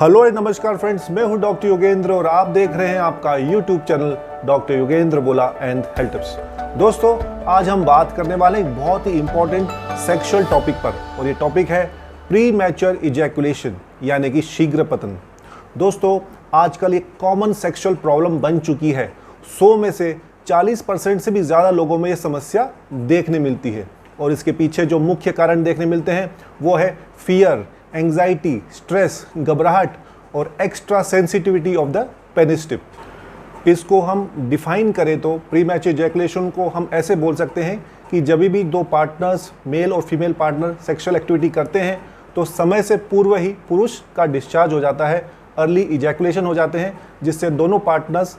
Hello and नमस्कार friends, मैं हूं डॉक्टर योगेंद्र और आप देख रहे हैं आपका यूट्यूब चैनल डॉक्टर योगेंद्र बोला एंड हेल्थ टिप्स। दोस्तों, आज हम बात करने वाले एक बहुत ही इंपॉर्टेंट सेक्सुअल टॉपिक पर, और ये टॉपिक है प्री मैच्योर इजैकुलेशन यानी कि शीघ्र पतन। दोस्तों, आजकल एक कॉमन सेक्सुअल प्रॉब्लम बन चुकी है। 100 में से 40% से भी ज़्यादा लोगों में ये समस्या देखने मिलती है, और इसके पीछे जो मुख्य कारण देखने मिलते हैं वो है फियर, एंग्जाइटी, स्ट्रेस, घबराहट और extra sensitivity of the penis tip. इसको हम डिफाइन करें तो प्री मैच्योर इजैकुलेशन को हम ऐसे बोल सकते हैं कि जब भी दो पार्टनर्स, मेल और फीमेल पार्टनर सेक्सुअल एक्टिविटी करते हैं तो समय से पूर्व ही पुरुष का डिस्चार्ज हो जाता है, अर्ली इजैकुलेशन हो जाते हैं, जिससे दोनों पार्टनर्स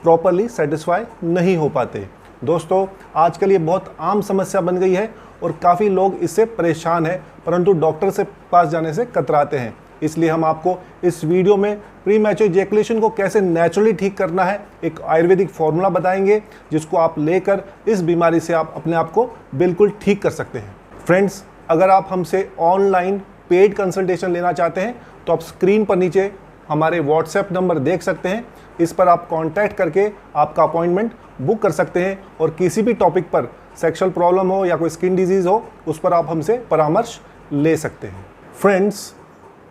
प्रॉपरली सेटिस्फाई नहीं हो पाते। दोस्तों, आजकल ये बहुत आम समस्या बन गई है और काफ़ी लोग इससे परेशान हैं, परंतु डॉक्टर से पास जाने से कतराते हैं। इसलिए हम आपको इस वीडियो में प्री मैच्योर इजैकुलेशन को कैसे नेचुरली ठीक करना है एक आयुर्वेदिक फॉर्मूला बताएंगे, जिसको आप लेकर इस बीमारी से आप अपने आप को बिल्कुल ठीक कर सकते हैं। फ्रेंड्स, अगर आप हमसे ऑनलाइन पेड कंसल्टेशन लेना चाहते हैं तो आप स्क्रीन पर नीचे हमारे व्हाट्सएप नंबर देख सकते हैं। इस पर आप कांटेक्ट करके आपका अपॉइंटमेंट बुक कर सकते हैं, और किसी भी टॉपिक पर, सेक्सुअल प्रॉब्लम हो या कोई स्किन डिजीज़ हो, उस पर आप हमसे परामर्श ले सकते हैं। फ्रेंड्स,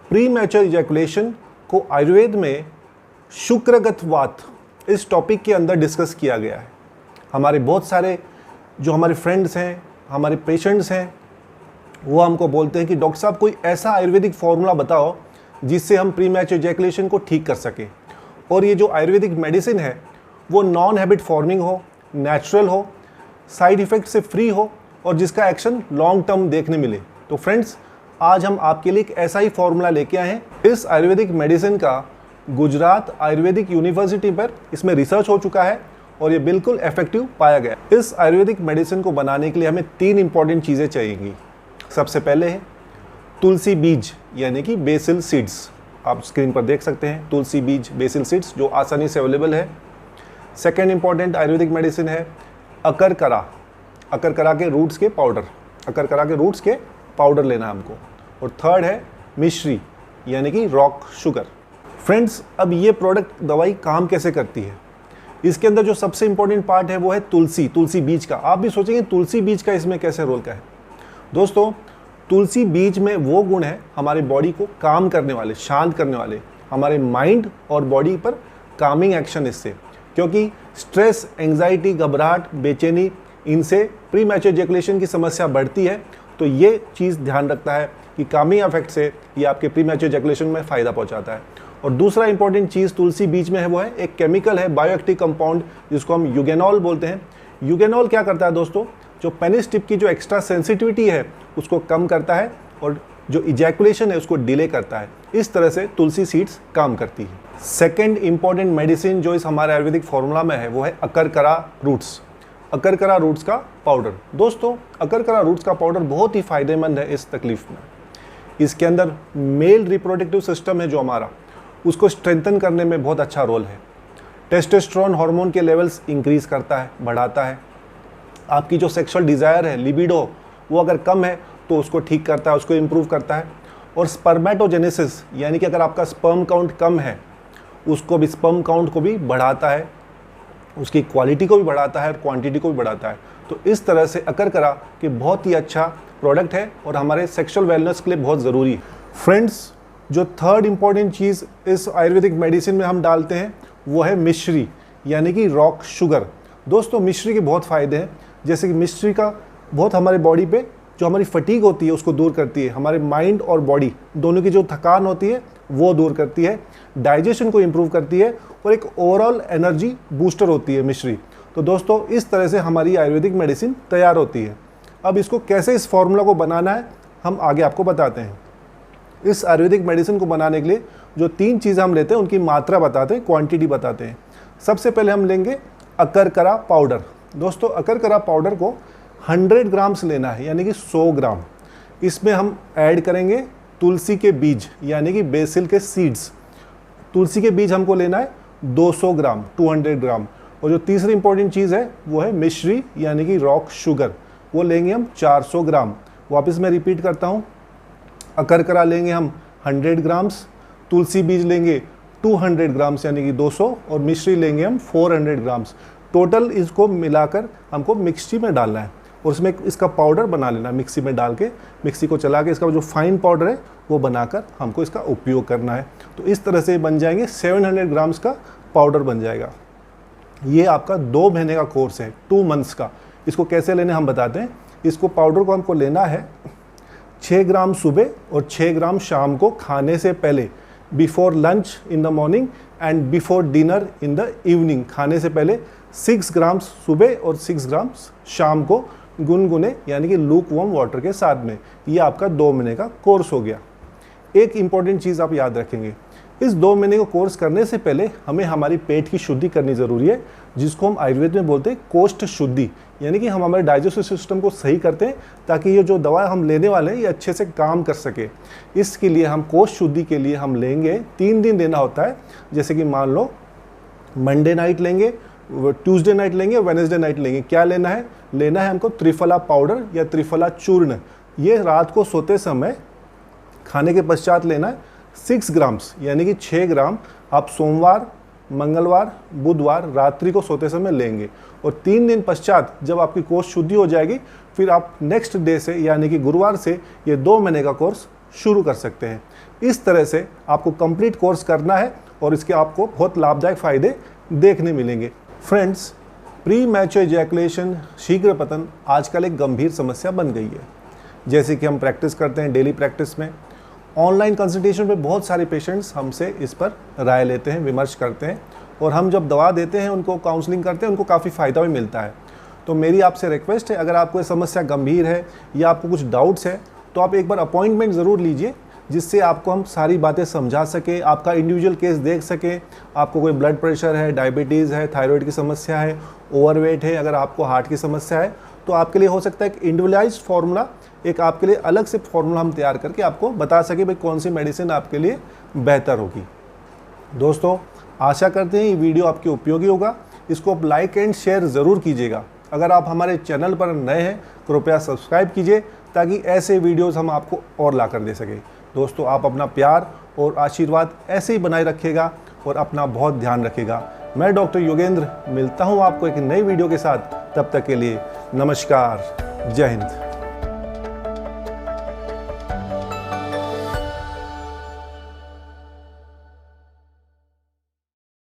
प्री मैच्योर इजैकुलेशन को आयुर्वेद में शुक्रगत वात इस टॉपिक के अंदर डिस्कस किया गया है। हमारे बहुत सारे जो हमारे फ्रेंड्स हैं, हमारे पेशेंट्स हैं, वो हमको बोलते हैं कि डॉक्टर साहब कोई ऐसा आयुर्वेदिक फॉर्मूला बताओ जिससे हम प्री मैच्योर इजैकुलेशन को ठीक कर सकें। और ये जो आयुर्वेदिक मेडिसिन है वो नॉन हैबिट फॉर्मिंग हो, नेचुरल हो, साइड इफ़ेक्ट से फ्री हो और जिसका एक्शन लॉन्ग टर्म देखने मिले। तो फ्रेंड्स, आज हम आपके लिए एक ऐसा ही फॉर्मूला लेके आए हैं। इस आयुर्वेदिक मेडिसिन का गुजरात आयुर्वेदिक यूनिवर्सिटी पर इसमें रिसर्च हो चुका है और ये बिल्कुल इफेक्टिव पाया गया। इस आयुर्वेदिक मेडिसिन को बनाने के लिए हमें 3 इंपॉर्टेंट चीज़ें चाहिएंगी। सबसे पहले है तुलसी बीज यानी कि बेसिल सीड्स। आप स्क्रीन पर देख सकते हैं तुलसी बीज, बेसिल सीड्स, जो आसानी से अवेलेबल है। सेकेंड इंपॉर्टेंट आयुर्वेदिक मेडिसिन है अकरकरा। अकरकरा के रूट्स के पाउडर, अकरकरा के रूट्स के पाउडर लेना है हमको। और थर्ड है मिश्री यानी कि रॉक शुगर। फ्रेंड्स, अब ये प्रोडक्ट दवाई काम कैसे करती है, इसके अंदर जो सबसे इंपॉर्टेंट पार्ट है वो है तुलसी बीज का। आप भी सोचेंगे तुलसी बीज का इसमें कैसे रोल का है। दोस्तों, तुलसी बीज में वो गुण है हमारी बॉडी को काम करने वाले, शांत करने वाले, हमारे माइंड और बॉडी पर कामिंग एक्शन इससे, क्योंकि स्ट्रेस, एंग्जाइटी, घबराहट, बेचैनी, इनसे प्री मैच्योर इजैकुलेशन की समस्या बढ़ती है। तो ये चीज़ ध्यान रखता है कि कामिंग इफेक्ट से ये आपके प्री मैच्योर इजैकुलेशन में फ़ायदा पहुंचाता है। और दूसरा इंपॉर्टेंट चीज़ तुलसी बीज में है वो है एक केमिकल है, बायोएक्टिव कंपाउंड, जिसको हम यूगेनॉल बोलते हैं। यूगेनॉल क्या करता है दोस्तों, जो पेनिस टिप की जो एक्स्ट्रा सेंसिटिविटी है उसको कम करता है और जो इजैकुलेशन है उसको डिले करता है। इस तरह से तुलसी सीड्स काम करती है। सेकेंड इंपॉर्टेंट मेडिसिन जो इस हमारे आयुर्वेदिक फॉर्मूला में है वो है अकरकरा रूट्स। अकरकरा रूट्स का पाउडर। दोस्तों, अकरकरा रूट्स का पाउडर बहुत ही फायदेमंद है इस तकलीफ में। इसके अंदर मेल रिप्रोडक्टिव सिस्टम है जो हमारा, उसको स्ट्रेंथन करने में बहुत अच्छा रोल है। टेस्टोस्टेरोन हार्मोन के लेवल्स इंक्रीज करता है, बढ़ाता है। आपकी जो सेक्सुअल डिज़ायर है, लिबिडो, वो अगर कम है तो उसको ठीक करता है, उसको इम्प्रूव करता है। और स्पर्मेटोजेनेसिस यानी कि अगर आपका स्पर्म काउंट कम है, उसको भी, स्पर्म काउंट को भी बढ़ाता है, उसकी क्वालिटी को भी बढ़ाता है और क्वांटिटी को भी बढ़ाता है। तो इस तरह से अकरकरा कि बहुत ही अच्छा प्रोडक्ट है और हमारे सेक्सुअल वेलनेस के लिए बहुत ज़रूरी है। फ्रेंड्स, जो थर्ड इंपॉर्टेंट चीज़ इस आयुर्वेदिक मेडिसिन में हम डालते हैं वो है मिश्री यानी कि रॉक शुगर। दोस्तों, मिश्री के बहुत फ़ायदे हैं, जैसे कि मिश्री का बहुत हमारे बॉडी पे जो हमारी फटीग होती है उसको दूर करती है, हमारे माइंड और बॉडी दोनों की जो थकान होती है वो दूर करती है, डाइजेशन को इम्प्रूव करती है और एक ओवरऑल एनर्जी बूस्टर होती है मिश्री। तो दोस्तों, इस तरह से हमारी आयुर्वेदिक मेडिसिन तैयार होती है। अब इसको कैसे, इस फॉर्मूला को बनाना है, हम आगे आपको बताते हैं। इस आयुर्वेदिक मेडिसिन को बनाने के लिए जो 3 चीज़ें हम लेते हैं उनकी मात्रा बताते हैं, क्वांटिटी बताते हैं। सबसे पहले हम लेंगे अकरकरा पाउडर। दोस्तों, अकरकरा पाउडर को 100 ग्राम्स लेना है यानी कि 100 ग्राम। इसमें हम ऐड करेंगे तुलसी के बीज यानी कि बेसिल के सीड्स। तुलसी के बीज हमको लेना है 200 ग्राम, 200 ग्राम। और जो तीसरी इंपॉर्टेंट चीज़ है वो है मिश्री यानी कि रॉक शुगर, वो लेंगे हम 400 ग्राम। वापस मैं रिपीट करता हूँ, अकरकरा लेंगे हम 100 ग्राम्स, तुलसी बीज लेंगे 200 ग्राम्स यानी कि 200, और मिश्री लेंगे हम 400 ग्राम्स। टोटल इसको मिलाकर हमको मिक्सी में डालना है और उसमें इसका पाउडर बना लेना है। मिक्सी में डाल के, मिक्सी को चला के इसका जो फाइन पाउडर है वो बनाकर हमको इसका उपयोग करना है। तो इस तरह से बन जाएंगे 700 ग्राम्स का पाउडर बन जाएगा। ये आपका 2 महीने का कोर्स है, 2 मंथ्स का। इसको कैसे लेने हम बताते हैं। इसको पाउडर को हमको लेना है 6 ग्राम सुबह और 6 ग्राम शाम को खाने से पहले, before lunch in the morning and before dinner in the evening. खाने से पहले 6 ग्राम सुबह और 6 ग्राम शाम को गुनगुने यानी कि लूक वार्म वाटर के साथ में। ये आपका 2 महीने का कोर्स हो गया। एक इम्पॉर्टेंट चीज़ आप याद रखेंगे, इस 2 महीने का कोर्स करने से पहले हमें हमारी पेट की शुद्धि करनी ज़रूरी है, जिसको हम आयुर्वेद में बोलते हैं कोष्ठ शुद्धि, यानी कि हम हमारे डाइजेस्टिव सिस्टम को सही करते हैं ताकि ये जो दवा हम लेने वाले हैं ये अच्छे से काम कर सके। इसके लिए हम कोष्ठ शुद्धि के लिए हम लेंगे 3 दिन लेना होता है। जैसे कि मान लो मंडे नाइट लेंगे, ट्यूसडे नाइट लेंगे, वेडनेसडे नाइट लेंगे। क्या लेना है? लेना है हमको त्रिफला पाउडर या त्रिफला चूर्ण। ये रात को सोते समय खाने के पश्चात लेना है 6 ग्राम्स यानी कि 6 ग्राम आप सोमवार, मंगलवार, बुधवार रात्रि को सोते समय लेंगे। और 3 दिन पश्चात जब आपकी कोष्ठ शुद्धि हो जाएगी फिर आप नेक्स्ट डे से यानी कि गुरुवार से ये 2 महीने का कोर्स शुरू कर सकते हैं। इस तरह से आपको कंप्लीट कोर्स करना है और इसके आपको बहुत लाभदायक फ़ायदे देखने मिलेंगे। फ्रेंड्स, प्री मैच्योर इजैकुलेशन, शीघ्र पतन आजकल एक गंभीर समस्या बन गई है। जैसे कि हम प्रैक्टिस करते हैं डेली प्रैक्टिस में, ऑनलाइन कंसल्टेशन पे बहुत सारे पेशेंट्स हमसे इस पर राय लेते हैं, विमर्श करते हैं, और हम जब दवा देते हैं उनको काउंसलिंग करते हैं, उनको काफ़ी फ़ायदा भी मिलता है। तो मेरी आपसे रिक्वेस्ट है, अगर आपको ये समस्या गंभीर है या आपको कुछ डाउट्स है तो आप एक बार अपॉइंटमेंट ज़रूर लीजिए, जिससे आपको हम सारी बातें समझा सकें, आपका इंडिविजुअल केस देख सकें। आपको कोई ब्लड प्रेशर है, डायबिटीज़ है, थायराइड की समस्या है, ओवरवेट है, अगर आपको हार्ट की समस्या है तो आपके लिए हो सकता है एक इंडिविजुअलाइज्ड फार्मूला, एक आपके लिए अलग से फार्मूला हम तैयार करके आपको बता सके भाई कौन सी मेडिसिन आपके लिए बेहतर होगी। दोस्तों, आशा करते हैं ये वीडियो आपके उपयोगी होगा। इसको आप लाइक एंड शेयर ज़रूर कीजिएगा। अगर आप हमारे चैनल पर नए हैं कृपया सब्सक्राइब कीजिए ताकि ऐसे वीडियोस हम आपको और ला कर दे सकें। दोस्तों, आप अपना प्यार और आशीर्वाद ऐसे ही बनाए रखिएगा और अपना बहुत ध्यान रखिएगा। मैं डॉक्टर योगेंद्र मिलता हूँ आपको एक नई वीडियो के साथ। तब तक के लिए नमस्कार, जय हिंद।